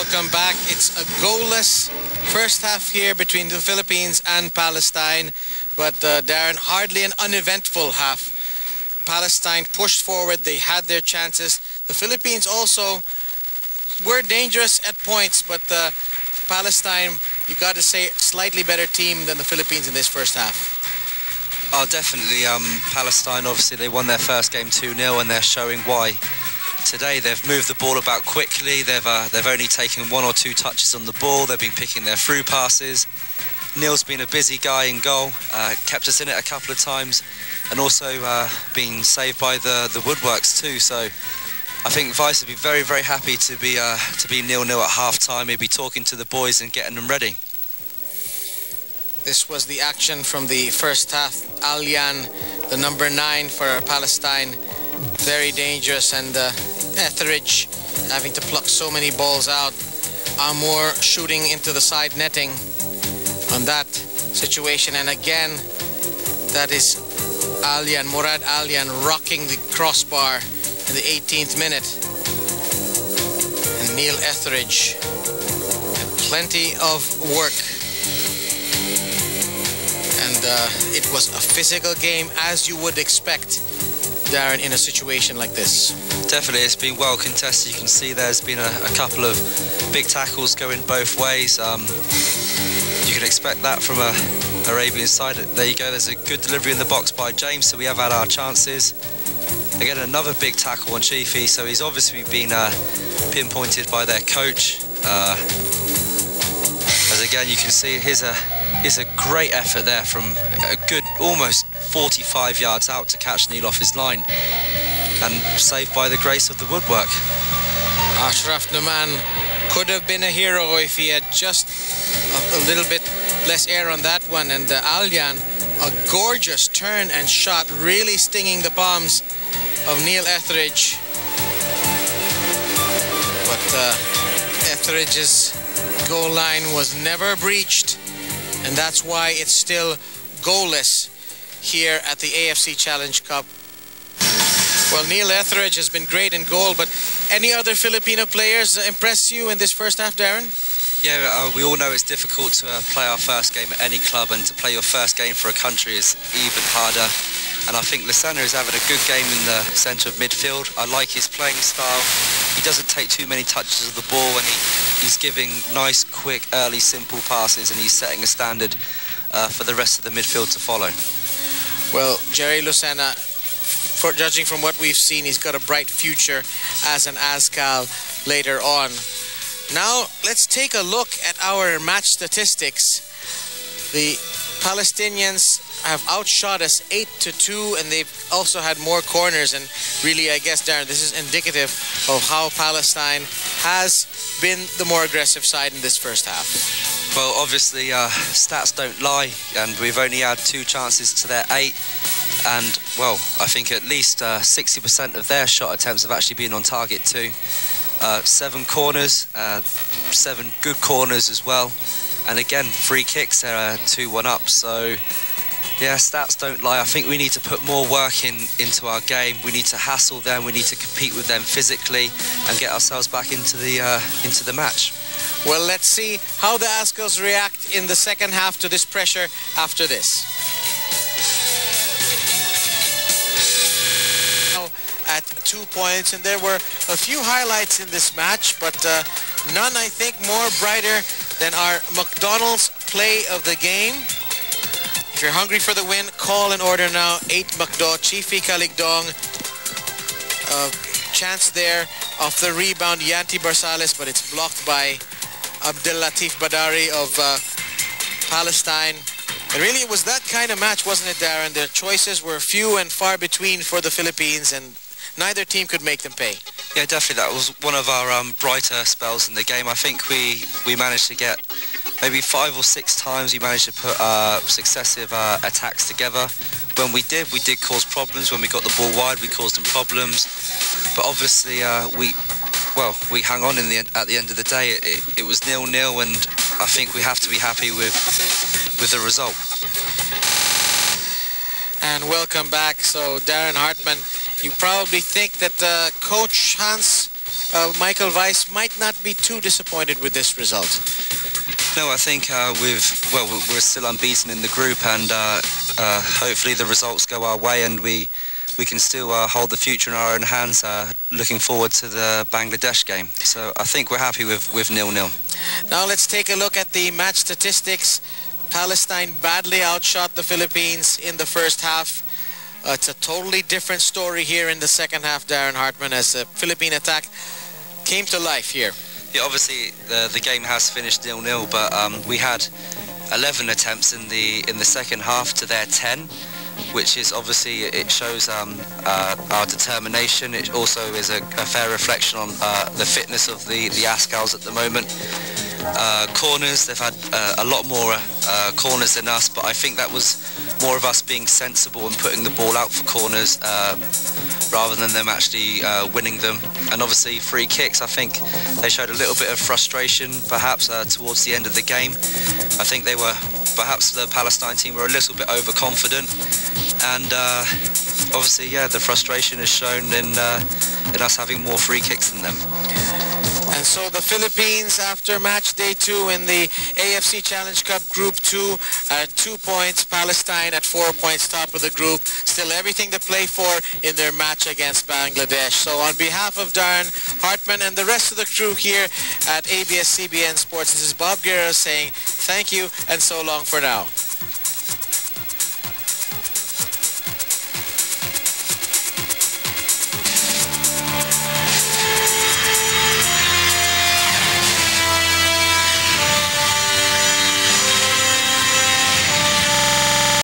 welcome back. It's a goalless first half here between the Philippines and Palestine, but Darren, hardly an uneventful half. Palestine pushed forward, they had their chances. The Philippines also were dangerous at points, but Palestine, you got to say, slightly better team than the Philippines in this first half. Oh, definitely. Palestine, obviously, they won their first game 2-0, and they're showing why. Today they've moved the ball about quickly. They've only taken 1 or 2 touches on the ball. They've been picking their through passes. Neil's been a busy guy in goal, kept us in it a couple of times, and also been saved by the woodworks too. So I think Vice would be very, very happy to be 0-0 at half-time. He'd be talking to the boys and getting them ready. This was the action from the first half. Alyan, the number 9 for Palestine, very dangerous, and Etheridge having to pluck so many balls out. Amor shooting into the side netting on that situation, and again that is Alyan, Murad Alyan, rocking the crossbar in the 18th minute. And Neil Etheridge had plenty of work. And it was a physical game, as you would expect, Darren, in a situation like this. Definitely, it's been well contested. You can see there's been a couple of big tackles going both ways. You can expect that from a Arabian side. There you go, there's a good delivery in the box by James, so we have had our chances. Again, another big tackle on Chiefy, so he's obviously been pinpointed by their coach. As again, you can see, here's a great effort there from a good almost 45 yards out to catch Neil off his line, and saved by the grace of the woodwork. Ashraf Numan could have been a hero if he had just a little bit less air on that one. And Alyan, a gorgeous turn and shot, really stinging the palms of Neil Etheridge. But Etheridge's goal line was never breached, and that's why it's still goalless here at the AFC Challenge Cup. Well, Neil Etheridge has been great in goal, but any other Filipino players impress you in this first half, Darren? Yeah, we all know it's difficult to play our first game at any club, and to play your first game for a country is even harder. And I think Lasana is having a good game in the centre of midfield. I like his playing style. He doesn't take too many touches of the ball, and he's giving nice, quick, early, simple passes, and he's setting a standard for the rest of the midfield to follow. Well, Jerry Lucena, judging from what we've seen, he's got a bright future as an Azkal later on. Now, let's take a look at our match statistics. The Palestinians have outshot us 8-2, and they've also had more corners. And really, I guess, Darren, this is indicative of how Palestine has been the more aggressive side in this first half. Well, obviously, stats don't lie, and we've only had 2 chances to their 8. And, well, I think at least 60% of their shot attempts have actually been on target too. 7 corners, 7 good corners as well. And again, free kicks, they're 2-1 up. So, yeah, stats don't lie. I think we need to put more work into our game. We need to hassle them. We need to compete with them physically and get ourselves back into the match. Well, let's see how the Azkals react in the second half to this pressure after this. At 2 points, and there were a few highlights in this match, but none, I think, more brighter than our McDonald's play of the game. If you're hungry for the win, call and order now. 8 McDo, Chiefy Kaligdong. Chance there off the rebound, Yanti Barsales, but it's blocked by Abdel Latif Badari of Palestine. And really, it was that kind of match, wasn't it, Darren? The choices were few and far between for the Philippines, and neither team could make them pay. Yeah, definitely. That was one of our brighter spells in the game. I think we managed to get maybe 5 or 6 times. We managed to put successive attacks together. When we did cause problems. When we got the ball wide, we caused them problems. But obviously, we hung on at the end of the day. It was 0-0, and I think we have to be happy with the result. And welcome back. So, Darren Hartman, you probably think that Coach Hans Michael Weiss might not be too disappointed with this result. No, I think we're still unbeaten in the group, and hopefully the results go our way, and we can still hold the future in our own hands, looking forward to the Bangladesh game. So I think we're happy with 0-0. Now let's take a look at the match statistics. Palestine badly outshot the Philippines in the first half. It's a totally different story here in the second half, Darren Hartman, as the Philippine attack came to life here. Yeah, obviously the game has finished 0-0, but we had 11 attempts in the second half to their 10, which is obviously, it shows our determination. It also is a fair reflection on the fitness of the Azkals at the moment. Corners, they've had a lot more corners than us, but I think that was more of us being sensible and putting the ball out for corners rather than them actually winning them. And obviously free kicks, I think they showed a little bit of frustration perhaps towards the end of the game. I think they were, perhaps the Palestine team were a little bit overconfident, and obviously, yeah, the frustration is shown in us having more free kicks than them. And so the Philippines, after match day 2 in the AFC Challenge Cup Group 2, at 2 points. Palestine at 4 points, top of the group. Still everything to play for in their match against Bangladesh. So on behalf of Darren Hartman and the rest of the crew here at ABS-CBN Sports, this is Bob Guerra saying thank you and so long for now.